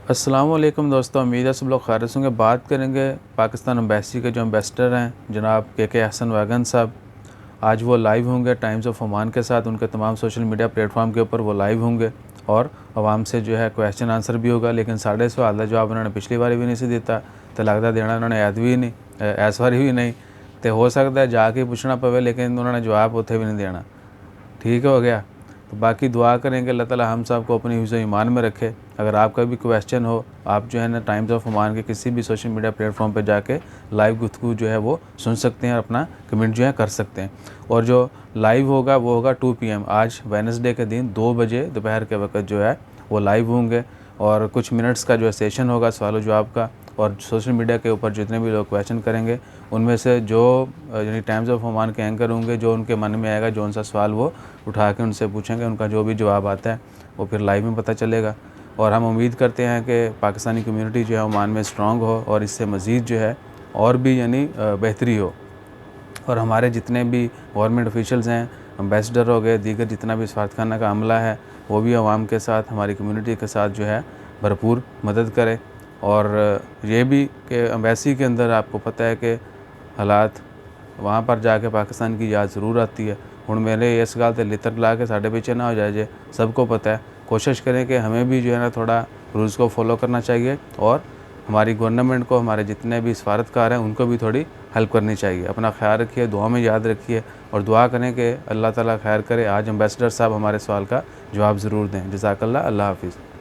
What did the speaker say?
अस्सलाम वालेकुम दोस्तों, उम्मीद है सब लोग खैरियत से होंगे। बात करेंगे पाकिस्तान एम्बेसी के जो एम्बेसडर हैं जनाब के हसन वागन साहब। आज वो लाइव होंगे टाइम्स ऑफ ओमान के साथ, उनके तमाम सोशल मीडिया प्लेटफॉर्म के ऊपर वो लाइव होंगे और आवाम से जो है क्वेश्चन आंसर भी होगा। लेकिन साढ़े सवाल का जवाब उन्होंने पिछली बार भी नहीं से दिता, तो लगता देना उन्होंने ऐत भी नहीं, इस बार भी नहीं, तो हो सकता है जाके पूछना पवे, लेकिन उन्होंने जवाब उत्थे भी नहीं देना। ठीक हो गया। तो बाकी दुआ करेंगे अल्लाह ताला हम सब को अपनी हिफ्ज़ ईमान में रखे। अगर आपका भी क्वेश्चन हो, आप जो है ना टाइम्स ऑफ ओमान के किसी भी सोशल मीडिया प्लेटफॉर्म पे जाके लाइव गुफ्तगू जो है वो सुन सकते हैं और अपना कमेंट जो है कर सकते हैं। और जो लाइव होगा वो होगा 2 PM, आज वेडनेसडे के दिन 2 बजे दोपहर के वक्त जो है वो लाइव होंगे। और कुछ मिनट्स का जो है सेशन होगा सवाल जवाब का, और सोशल मीडिया के ऊपर जितने भी लोग क्वेश्चन करेंगे उनमें से जो यानी टाइम्स ऑफ ओमान के एंकर होंगे, जो उनके मन में आएगा, जो उनसा सवाल वो उठा के उनसे पूछेंगे, उनका जो भी जवाब आता है वो फिर लाइव में पता चलेगा। और हम उम्मीद करते हैं कि पाकिस्तानी कम्युनिटी जो है ओमान में स्ट्रॉन्ग हो और इससे मज़ीद जो है और भी यानी बेहतरी हो। और हमारे जितने भी गवर्नमेंट ऑफिशियल्स हैं, एम्बेसडर हो गए, दीगर जितना भी सफारतखाना का अमला है, वो भी आवाम के साथ, हमारी कम्युनिटी के साथ जो है भरपूर मदद करे। और ये भी कि एम्बेसी के अंदर आपको पता है कि हालात वहाँ पर जाके पाकिस्तान की याद ज़रूर आती है। हुण मेरे इस गल ते लितर ला के साढ़े पीछे ना हो जाए, जे सबको पता है। कोशिश करें कि हमें भी जो है ना थोड़ा रूल्स को फॉलो करना चाहिए और हमारी गवर्नमेंट को, हमारे जितने भी सफारतकार हैं उनको भी थोड़ी हेल्प करनी चाहिए। अपना ख्याल रखिए, दुआ में याद रखिए और दुआ करें कि अल्लाह ताला खैर करे। आज एम्बेसडर साहब हमारे सवाल का जवाब ज़रूर दें। जज़ाकल्लाह। अल्लाह हाफ़िज़।